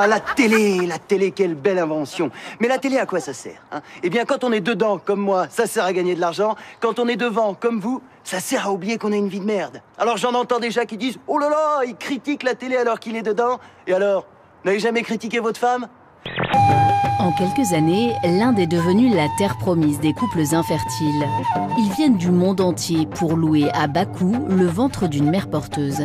Ah, la télé, quelle belle invention. Mais la télé, à quoi ça sert, hein? Eh bien, quand on est dedans, comme moi, ça sert à gagner de l'argent. Quand on est devant, comme vous, ça sert à oublier qu'on a une vie de merde. Alors j'en entends déjà qui disent « Oh là là, il critique la télé alors qu'il est dedans. » Et alors, n'avez jamais critiqué votre femme? En quelques années, l'Inde est devenue la terre promise des couples infertiles. Ils viennent du monde entier pour louer à bas coût le ventre d'une mère porteuse.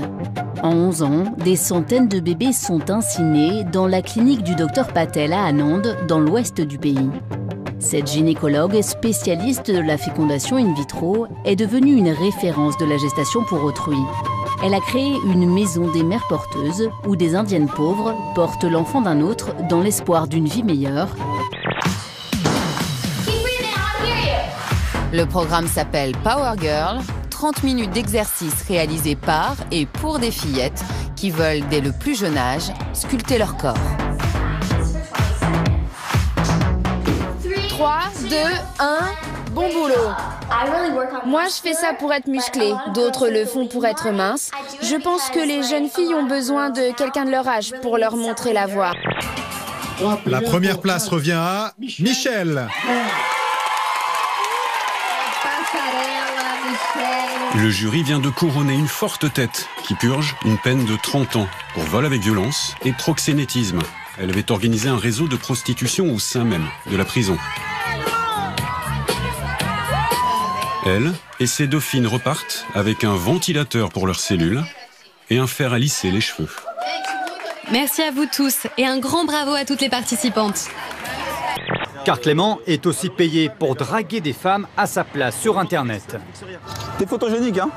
En 11 ans, des centaines de bébés sont ainsi nés dans la clinique du docteur Patel à Anand, dans l'ouest du pays. Cette gynécologue, spécialiste de la fécondation in vitro, est devenue une référence de la gestation pour autrui. Elle a créé une maison des mères porteuses où des indiennes pauvres portent l'enfant d'un autre dans l'espoir d'une vie meilleure. Le programme s'appelle Power Girl, 30 minutes d'exercice réalisés par et pour des fillettes qui veulent, dès le plus jeune âge, sculpter leur corps. 3, 2, 1, bon boulot. Moi, je fais ça pour être musclée, d'autres le font pour être minces. Je pense que les jeunes filles ont besoin de quelqu'un de leur âge pour leur montrer la voie. La première place revient à Michel. Le jury vient de couronner une forte tête qui purge une peine de 30 ans pour vol avec violence et proxénétisme. Elle avait organisé un réseau de prostitution au sein même de la prison. Elle et ses dauphines repartent avec un ventilateur pour leurs cellules et un fer à lisser les cheveux. Merci à vous tous et un grand bravo à toutes les participantes. Car Clément est aussi payé pour draguer des femmes à sa place sur Internet. T'es photogénique, hein?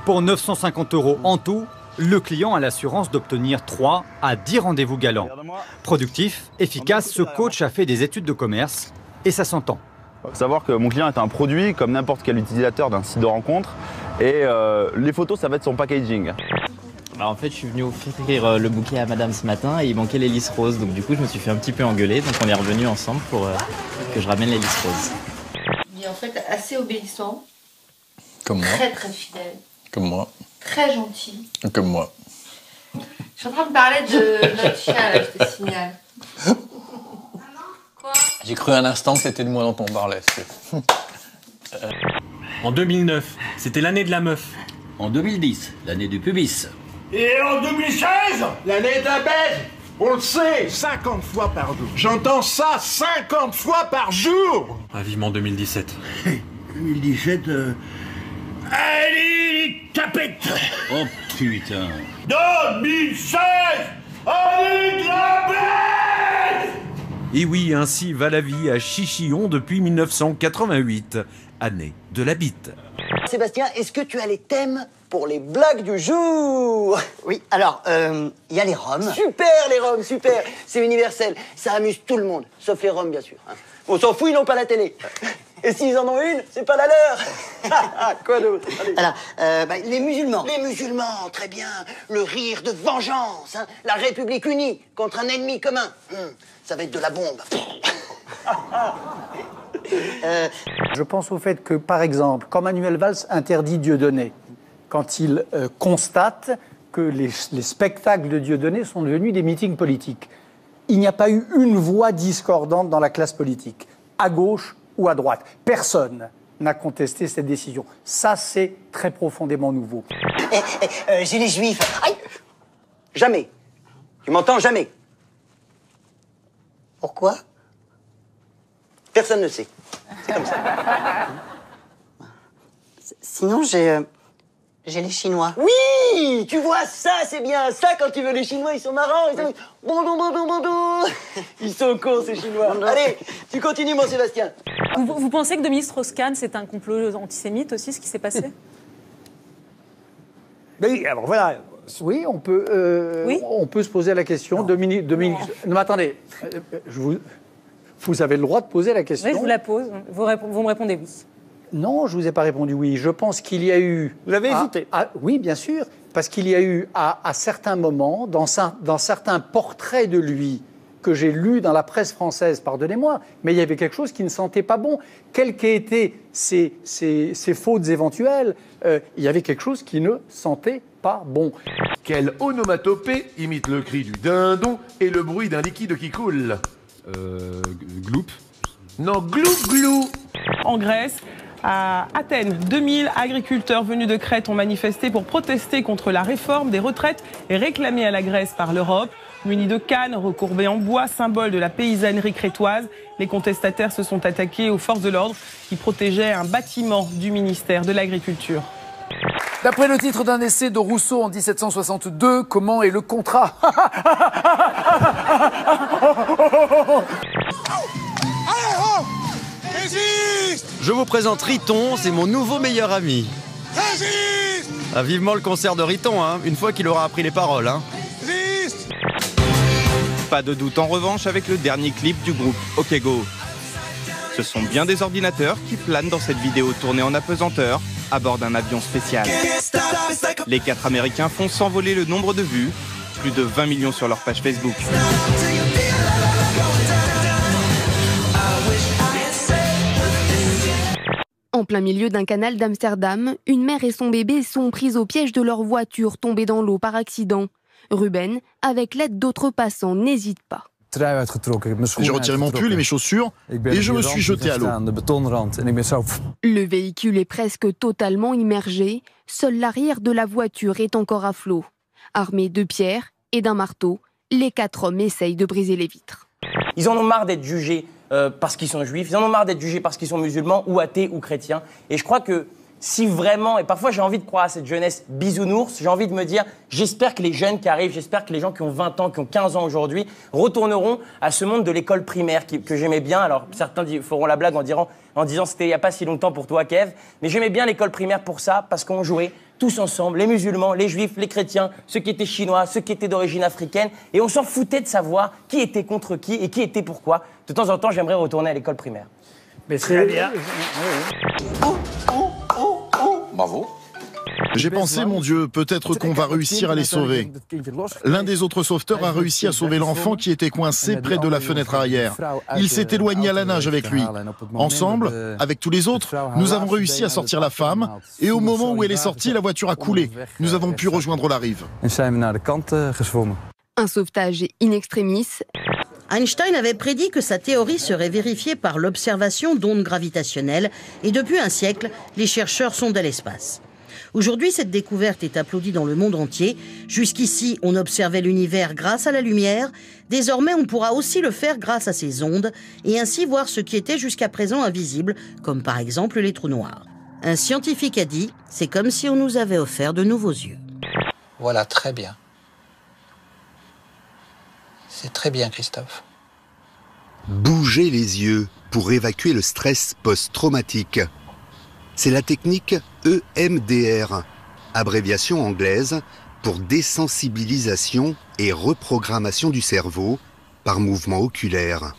Pour 950 € en tout, le client a l'assurance d'obtenir 3 à 10 rendez-vous galants. Productif, efficace, ce coach a fait des études de commerce et ça s'entend. Il faut savoir que mon client est un produit comme n'importe quel utilisateur d'un site de rencontre et les photos, ça va être son packaging. En fait, je suis venu offrir le bouquet à madame ce matin et il manquait les lys roses. Donc du coup, je me suis fait un petit peu engueuler. Donc on est revenus ensemble pour que je ramène les lys roses. Il est en fait assez obéissant. Comme moi. Très très fidèle. Comme moi. Très gentil. Comme moi. Je suis en train de parler de notre chien là, je te signale. Quoi? J'ai cru un instant que c'était de moi dont on parlait. En 2009, c'était l'année de la meuf. En 2010, l'année du pubis. Et en 2016, l'année de la baise. On le sait, 50 fois par jour. J'entends ça 50 fois par jour. Ah, vivement 2017. 2017, allez, les tapettes. Oh putain. 2016, allez, la baise. Et oui, ainsi va la vie à Chichillon depuis 1988, année de la bite. Sébastien, est-ce que tu as les thèmes pour les blagues du jour? Oui, alors, il y a les roms. Super, les roms, super. C'est universel. Ça amuse tout le monde, sauf les roms, bien sûr. On s'en fout, ils n'ont pas la télé. Et s'ils en ont une, c'est pas la leur. Quoi d'autre? Alors, les musulmans. Les musulmans, très bien. Le rire de vengeance, hein. La République unie contre un ennemi commun. Ça va être de la bombe. Je pense au fait que, par exemple, quand Manuel Valls interdit Dieudonné, quand il constate que les spectacles de Dieudonné sont devenus des meetings politiques, il n'y a pas eu une voix discordante dans la classe politique, à gauche ou à droite. Personne n'a contesté cette décision. Ça, c'est très profondément nouveau. J'ai les juifs. Aïe. Jamais. Tu m'entends? Jamais. Pourquoi? Personne ne sait. C'est comme ça. Sinon, j'ai les Chinois. Oui, tu vois, ça, c'est bien. Ça, quand tu veux, les Chinois, ils sont marrants. Ils sont... Bonjour. Ils sont cons, ces Chinois. Allez, tu continues, mon Sébastien. Vous pensez que Dominique Strauss-Kahn, c'est un complot antisémite aussi, ce qui s'est passé? Oui, alors voilà. Oui, on peut se poser la question. Dominique. Non, mais attendez. Vous avez le droit de poser la question. Oui, je vous la pose. Vous me répondez oui. Non, je ne vous ai pas répondu oui. Je pense qu'il y a eu... Vous l'avez hésité? Oui, bien sûr. Parce qu'il y a eu, à certains moments, dans certains portraits de lui que j'ai lus dans la presse française, pardonnez-moi, mais il y avait quelque chose qui ne sentait pas bon. Quelles qu'aient été ces fautes éventuelles, il y avait quelque chose qui ne sentait pas bon. Quelle onomatopée imite le cri du dindon et le bruit d'un liquide qui coule? Gloup. Non, glou glou. En Grèce, à Athènes, 2000 agriculteurs venus de Crète ont manifesté pour protester contre la réforme des retraites et réclamée à la Grèce par l'Europe. Munis de cannes recourbées en bois, symbole de la paysannerie crétoise, les contestataires se sont attaqués aux forces de l'ordre qui protégeaient un bâtiment du ministère de l'Agriculture. D'après le titre d'un essai de Rousseau en 1762, comment est le contrat? Je vous présente Riton, c'est mon nouveau meilleur ami. Ah, vivement le concert de Riton, hein, une fois qu'il aura appris les paroles. Hein. Pas de doute en revanche avec le dernier clip du groupe OK Go. Ce sont bien des ordinateurs qui planent dans cette vidéo tournée en apesanteur à bord d'un avion spécial. Les 4 Américains font s'envoler le nombre de vues, plus de 20 millions sur leur page Facebook. En plein milieu d'un canal d'Amsterdam, une mère et son bébé sont prises au piège de leur voiture tombée dans l'eau par accident. Ruben, avec l'aide d'autres passants, n'hésite pas. J'ai retiré mon pull et mes chaussures et je me suis jeté à l'eau. Le véhicule est presque totalement immergé. Seul l'arrière de la voiture est encore à flot. Armés de pierres et d'un marteau, les 4 hommes essayent de briser les vitres. Ils en ont marre d'être jugés parce qu'ils sont juifs, ils en ont marre d'être jugés parce qu'ils sont musulmans ou athées ou chrétiens. Et je crois que si vraiment, et parfois j'ai envie de croire à cette jeunesse bisounours, j'ai envie de me dire, j'espère que les jeunes qui arrivent, j'espère que les gens qui ont 20 ans, qui ont 15 ans aujourd'hui, retourneront à ce monde de l'école primaire que j'aimais bien. Alors certains feront la blague en disant c'était il n'y a pas si longtemps pour toi, Kev, mais j'aimais bien l'école primaire pour ça, parce qu'on jouait tous ensemble, les musulmans, les juifs, les chrétiens, ceux qui étaient chinois, ceux qui étaient d'origine africaine, et on s'en foutait de savoir qui était contre qui et qui était pourquoi. De temps en temps, j'aimerais retourner à l'école primaire. Mais très bien. Bravo. J'ai pensé, mon Dieu, peut-être qu'on va réussir à les sauver. L'un des autres sauveteurs a réussi à sauver l'enfant qui était coincé près de la fenêtre arrière. Il s'est éloigné à la nage avec lui. Ensemble, avec tous les autres, nous avons réussi à sortir la femme. Et au moment où elle est sortie, la voiture a coulé. Nous avons pu rejoindre la rive. Un sauvetage in extremis. Einstein avait prédit que sa théorie serait vérifiée par l'observation d'ondes gravitationnelles et depuis un siècle, les chercheurs sondaient l'espace. Aujourd'hui, cette découverte est applaudie dans le monde entier. Jusqu'ici, on observait l'univers grâce à la lumière. Désormais, on pourra aussi le faire grâce à ces ondes et ainsi voir ce qui était jusqu'à présent invisible, comme par exemple les trous noirs. Un scientifique a dit, c'est comme si on nous avait offert de nouveaux yeux. Voilà, très bien. C'est très bien, Christophe. Bouger les yeux pour évacuer le stress post-traumatique. C'est la technique EMDR, abréviation anglaise pour désensibilisation et reprogrammation du cerveau par mouvement oculaire.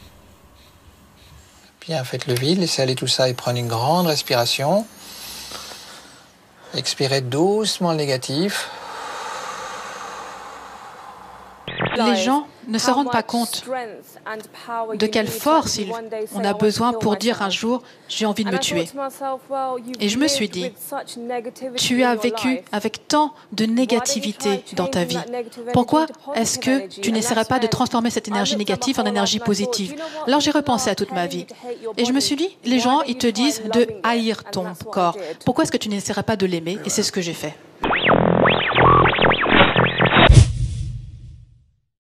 Bien, faites le vide, laissez aller tout ça et prenez une grande respiration. Expirez doucement le négatif. Les gens ne se rendent pas compte de quelle force on a besoin pour dire un jour « j'ai envie de me tuer ». Et je me suis dit, tu as vécu avec tant de négativité dans ta vie. Pourquoi est-ce que tu n'essaierais pas de transformer cette énergie négative en énergie positive? Alors j'ai repensé à toute ma vie. Et je me suis dit, les gens, ils te disent de haïr ton corps. Pourquoi est-ce que tu n'essaierais pas de l'aimer? Et c'est ce que j'ai fait.